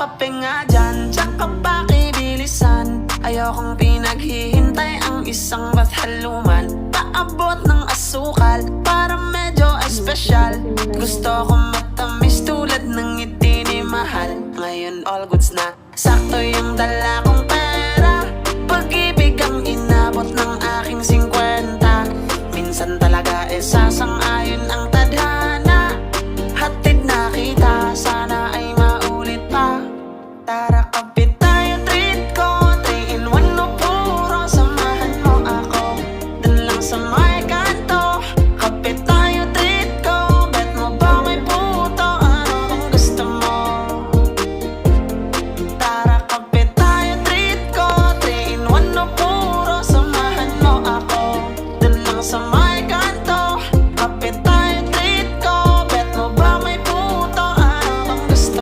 kape nga dyan, tsaka pakibilisan. Ayokong pinaghihintay ang isang ba't haluman. Paabot ng asukal para medyo espesyal. Gusto ko matamis tulad ng ngiti ni mahal. Ngayon all goods na, sakto yung dala kong pera. Pag-ibig ang inabot ng aking 50. Minsan talaga sasang